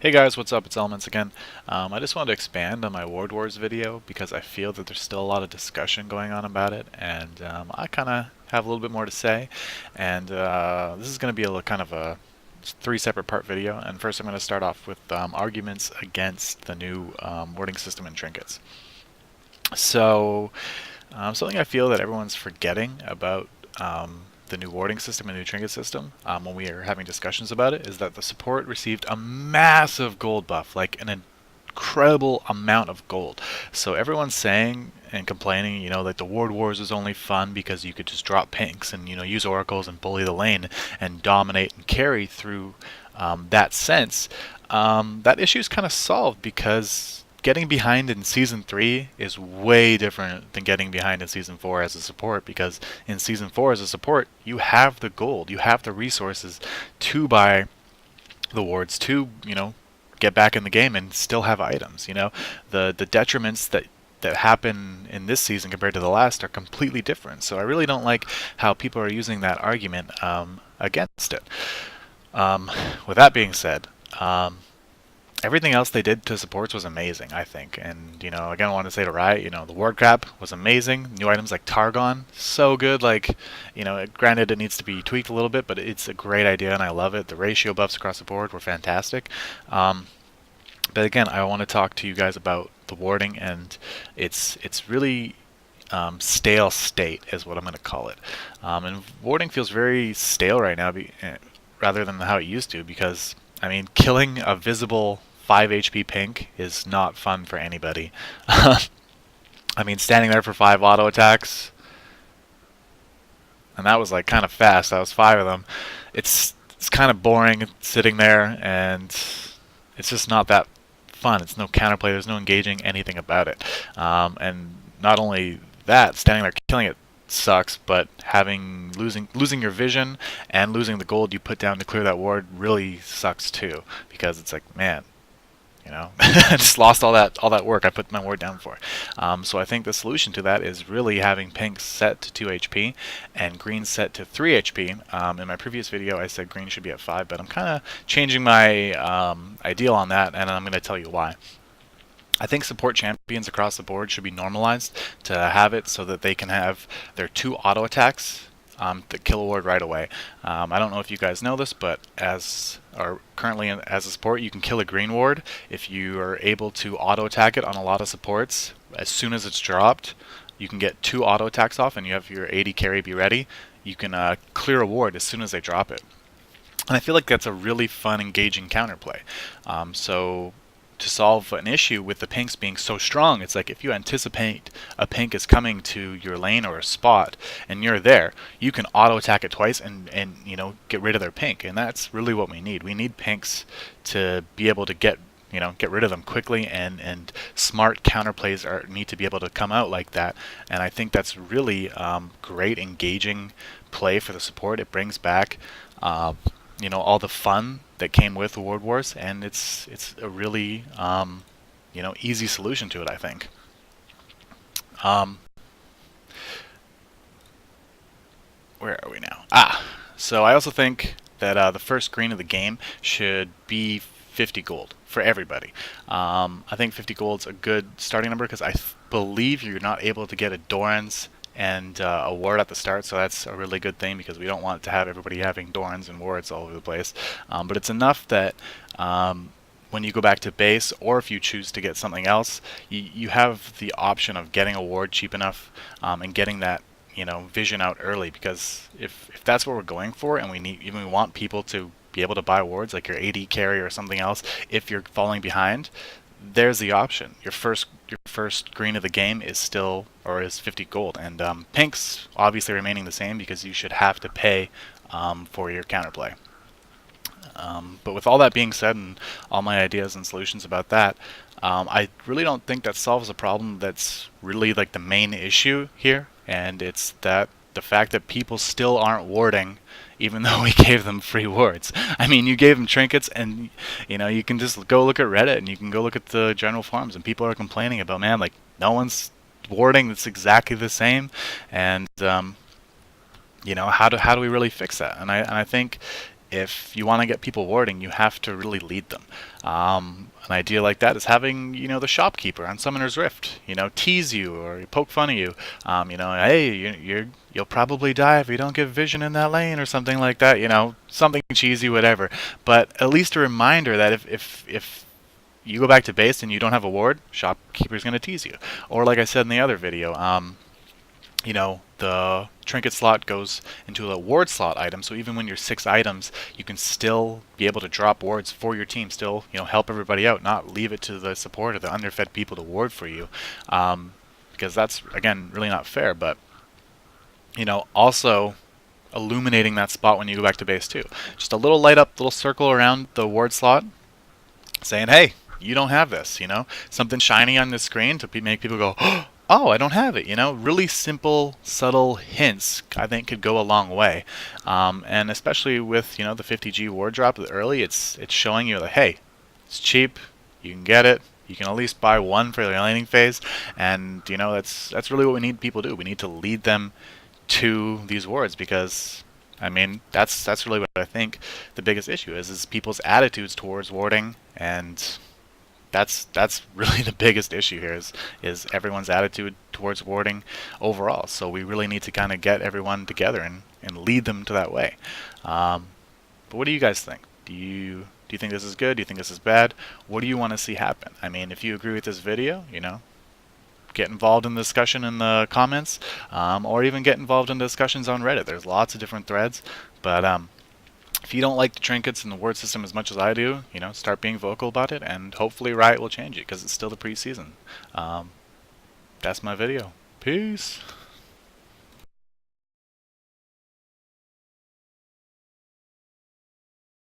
Hey guys, what's up? It's Elements again. I just wanted to expand on my Ward Wars video because I feel that there's still a lot of discussion going on about it, and I kind of have a little bit more to say. And this is going to be kind of a three separate part video. And first, I'm going to start off with arguments against the new warding system in trinkets. So, something I feel that everyone's forgetting about the new warding system and new trinket system when we are having discussions about it is that the support received a massive gold buff, like an incredible amount of gold. So everyone's saying and complaining, that the ward wars is only fun because you could just drop pinks and use oracles and bully the lane and dominate and carry through that sense. That issue is kind of solved because getting behind in season 3 is way different than getting behind in season 4 as a support, because in season 4 as a support you have the gold, you have the resources to buy the wards, to get back in the game and still have items. The detriments that happen in this season compared to the last are completely different. So I really don't like how people are using that argument against it. With that being said, everything else they did to supports was amazing, I think. And, again, I want to say to Riot, the ward crap was amazing. New items like Targon, so good. Like, granted it needs to be tweaked a little bit, but it's a great idea and I love it. The ratio buffs across the board were fantastic. But again, I want to talk to you guys about the warding, and it's really stale state is what I'm going to call it. And warding feels very stale right now, rather than how it used to, because killing a visible 5 HP pink is not fun for anybody. Standing there for 5 auto attacks, and that was like kind of fast. That was 5 of them. It's kind of boring sitting there, and it's just not that fun. It's no counterplay. There's no engaging anything about it. And not only that, standing there killing it sucks, but losing your vision and losing the gold you put down to clear that ward really sucks too, because it's like, man, I just lost all that work I put my ward down for. So I think the solution to that is really having pink set to 2 HP and green set to 3 HP. In my previous video I said green should be at 5, but I'm kind of changing my ideal on that, and I'm going to tell you why. I think support champions across the board should be normalized to have it so that they can have their 2 auto attacks that kill a ward right away. I don't know if you guys know this, but currently as a support, you can kill a green ward if you are able to auto attack it on a lot of supports. As soon as it's dropped, you can get 2 auto attacks off, and you have your AD carry be ready. You can clear a ward as soon as they drop it. And I feel like that's a really fun, engaging counterplay. So to solve an issue with the pinks being so strong, it's like if you anticipate a pink is coming to your lane or a spot and you're there, you can auto attack it twice and get rid of their pink. And that's really what we need. We need pinks to be able to get rid of them quickly, and smart counterplays need to be able to come out like that. And I think that's really great, engaging play for the support. It brings back all the fun that came with Ward Wars, and it's a really easy solution to it, I think. Where are we now? So I also think that the first green of the game should be 50 gold for everybody. I think 50 gold's a good starting number because I believe you're not able to get a Doran's and a ward at the start, so that's a really good thing because we don't want to have everybody having Dorans and wards all over the place. But it's enough that when you go back to base, or if you choose to get something else, you have the option of getting a ward cheap enough and getting that vision out early, because if that's what we're going for, and we want people to be able to buy wards like your AD carry or something else, if you're falling behind, there's the option. Your first green of the game is 50 gold, and pink's obviously remaining the same because you should have to pay for your counterplay. But with all that being said, and all my ideas and solutions about that, I really don't think that solves a problem that's really like the main issue here, and it's that the fact that people still aren't warding even though we gave them free wards. You gave them trinkets, and you can just go look at Reddit and you can go look at the general forums, and people are complaining about, man, like, no one's warding that's exactly the same, and how do we really fix that? And I think if you want to get people warding, you have to really lead them. An idea like that is having, the shopkeeper on Summoner's Rift, tease you or poke fun at you. Hey, you'll probably die if you don't get vision in that lane or something like that. Something cheesy, whatever. But at least a reminder that if you go back to base and you don't have a ward, shopkeeper's going to tease you. Or like I said in the other video, the trinket slot goes into a ward slot item, so even when you're 6 items, you can still be able to drop wards for your team, still, help everybody out, not leave it to the support or the underfed people to ward for you, because that's, again, really not fair. But, also illuminating that spot when you go back to base too. Just a little light up, little circle around the ward slot, saying, hey, you don't have this, something shiny on the screen to make people go, oh, I don't have it, really simple, subtle hints I think could go a long way. And especially with, the 50G ward drop early, it's showing you that, hey, it's cheap, you can get it, you can at least buy one for the laning phase, and, that's really what we need people to do. We need to lead them to these wards, because I mean, that's really what I think the biggest issue is people's attitudes towards warding, and that's really the biggest issue here is everyone's attitude towards warding overall. So we really need to kind of get everyone together and lead them to that way. But what do you guys think? Do you think this is good? Do you think this is bad? What do you want to see happen? I mean, if you agree with this video, get involved in the discussion in the comments, or even get involved in discussions on Reddit. There's lots of different threads, but if you don't like the trinkets and the word system as much as I do, start being vocal about it, and hopefully Riot will change it, because it's still the preseason. That's my video. Peace.